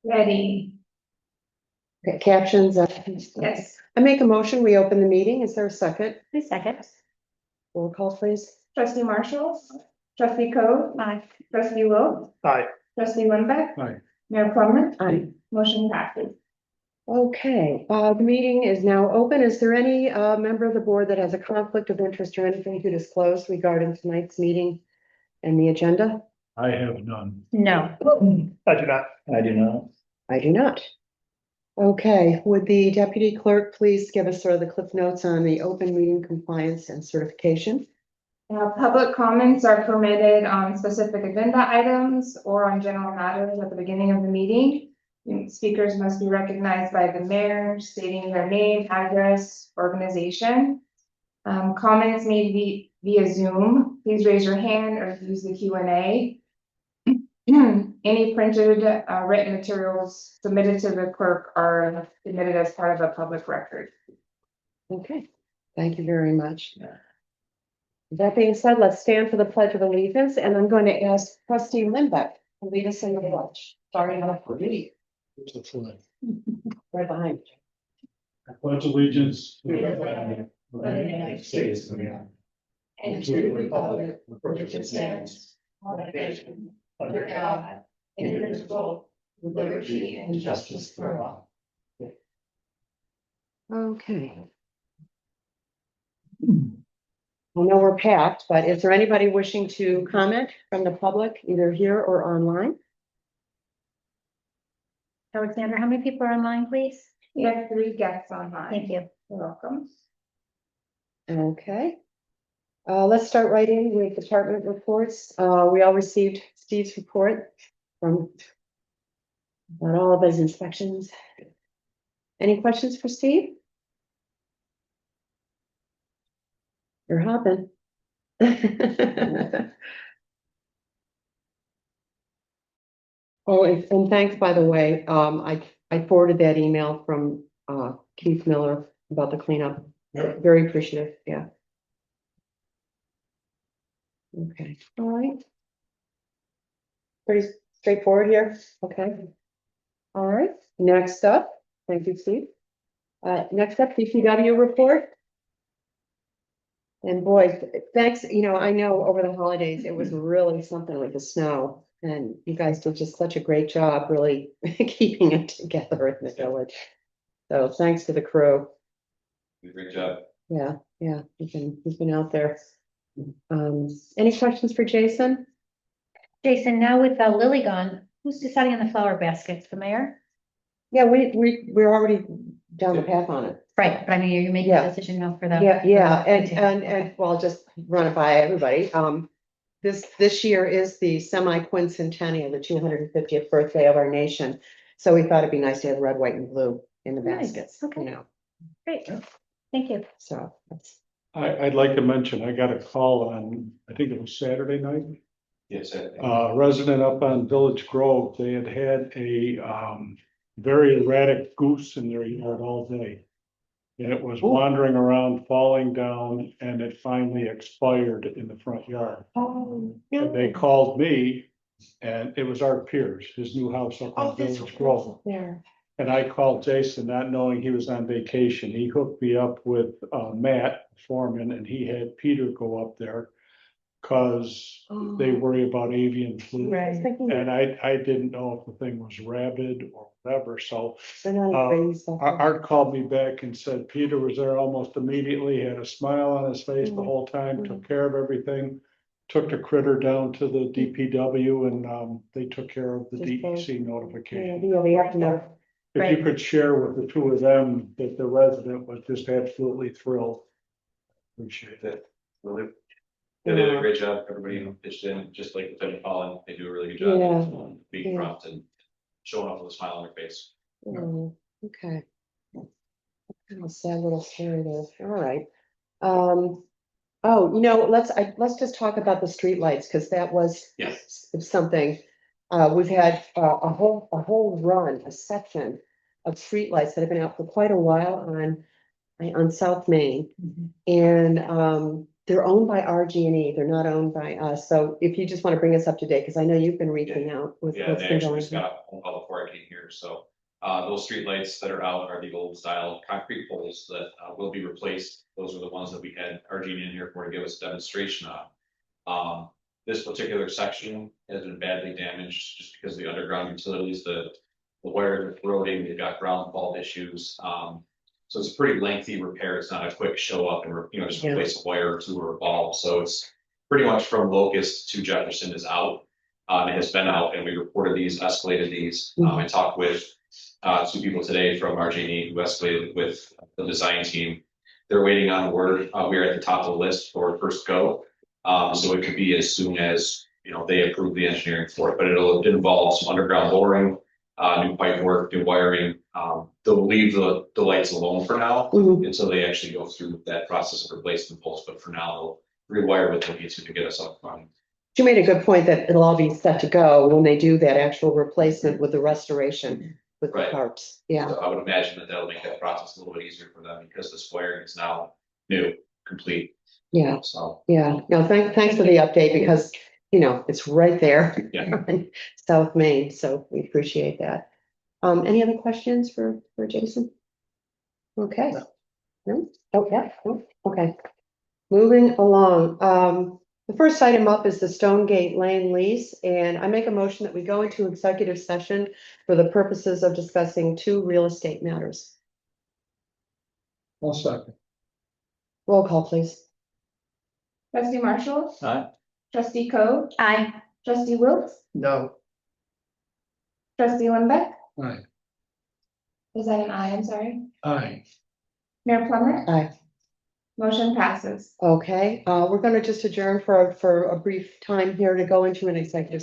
Ready. Okay, captions. Yes. I make a motion, we open the meeting. Is there a second? Please second. Roll call, please. Trustee Marshall. Trustee Coe. Aye. Trustee Will. Aye. Trustee Winbeck. Aye. Mayor Plummer. Aye. Motion passes. Okay, the meeting is now open. Is there any member of the board that has a conflict of interest or anything to disclose regarding tonight's meeting and the agenda? I have none. No. I do not. I do not. I do not. Okay, would the deputy clerk please give us sort of the cliff notes on the open meeting compliance and certification? Public comments are permitted on specific agenda items or on general matters at the beginning of the meeting. Speakers must be recognized by the mayor, stating their name, address, organization. Comments may be via Zoom. Please raise your hand or use the Q&A. Any printed written materials submitted to the clerk are admitted as part of a public record. Okay, thank you very much. That being said, let's stand for the Pledge of Allegiance, and I'm going to ask Trustee Lindbeck to lead us in the pledge. Starting off for me, right behind you. I pledge allegiance to the flag of the United States of America and to the republic for which it stands, one nation, under God, indivisible, with liberty and justice for all. Okay. I know we're packed, but is there anybody wishing to comment from the public, either here or online? Alexandra, how many people are online, please? We have 3 guests online. Thank you. You're welcome. Okay. Let's start right in with department reports. We all received Steve's report from on all of his inspections. Any questions for Steve? You're hopping. Oh, and thanks, by the way. I forwarded that email from Keith Miller about the cleanup. Yep. Very appreciative, yeah. Okay, all right. Pretty straightforward here, okay. All right, next up, thank you, Steve. Next up, DPW report. And boy, thanks, I know over the holidays, it was really something with the snow. And you guys did just such a great job, really keeping it together in the village. So thanks to the crew. Great job. Yeah, he's been out there. Any questions for Jason? Jason, now with Lily gone, who's deciding on the flower baskets? The mayor? Yeah, we're already down the path on it. Right, but I mean, you're making Yeah. a decision now for the. Yeah, and well, just run it by everybody. This year is the semi-quincentennial, the 250th birthday of our nation. So we thought it'd be nice to have red, white, and blue in the Nice, baskets, okay. Great, thank you. so that's. I'd like to mention, I got a call on, I think it was Saturday night. Yes. Resident up on Village Grove, they had a very erratic goose in their yard all day. And it was Ooh. wandering around, falling down, and it finally expired in the front yard. Oh, And they called me, and it was Art Pierce, his new house up on that's Village Grove. there. And I called Jason, not knowing he was on vacation. He hooked me up with Matt Foreman, and he had Peter go up there because they worry about avian flu. Right. And I didn't know if the thing was rabid or whatever, so Art Art called me back and said Peter was there almost immediately, had a smile on his face the whole time, took care of everything. Took the critter down to the DPW and they took care of the DEC notification. Yeah, we have to know. If you could share with the two of them that the resident was just absolutely thrilled. Appreciate it. Really? They did a great job. Everybody pitched in, just like Lieutenant Colin. They do a really good job. Yeah. Being prompt and showing off with a smile on their face. Oh, okay. Kind of sad little story there. All right. Oh, let's just talk about the streetlights because that was something. We've had a whole run, a section of streetlights that have been out for quite a while on South Main. And They're owned by RG&E. They're not owned by us. So if you just want to bring us up to date, because I know you've been reaching out with Yeah, what's they been actually going just on. got a phone call before I came here, so, those streetlights that are out are the old style concrete poles that, will be replaced. Those are the ones that we had RG in here for to give us a demonstration on. This particular section has been badly damaged just because of the underground utilities, the wire is corroding, they've got ground fault issues. So it's a pretty lengthy repair. It's not a quick show up and, just Yeah. replace a wire or two or a bulb. So it's pretty much from Locust to Jefferson is out. It has been out and we reported these, escalated these. I talked with, two people today from RG&E who escalated with the design team. They're waiting on word. We are at the top of the list for first go. So it could be as soon as, they approve the engineering for it, but it'll involve some underground boring, new pipe work, new wiring. They'll leave the lights alone for now Mhm. until they actually go through that process of replacing the poles, but for now, they'll rewire what they need to get us up running. You made a good point that it'll all be set to go when they do that actual replacement with the restoration with the Right. parts. Yeah, So I would imagine that that'll make that process a little bit easier for them because this wiring is now new, complete, yeah, so. yeah. No, thanks for the update because, it's right there. Yeah. in South Main, so we appreciate that. Any other questions for Jason? Okay. No? Oh, yeah, no? Okay. Moving along, the first item up is the Stonegate Lane lease, and I make a motion that we go into executive session for the purposes of discussing 2 real estate matters. I'll second. Roll call, please. Trustee Marshall, Aye. trustee Coe, Aye. trustee Wilkes, No. trustee Lindbeck. Aye. Was that an aye? I'm sorry. Aye. Mayor Plummer, Aye. motion passes. Okay, we're gonna just adjourn for a brief time here to go into an executive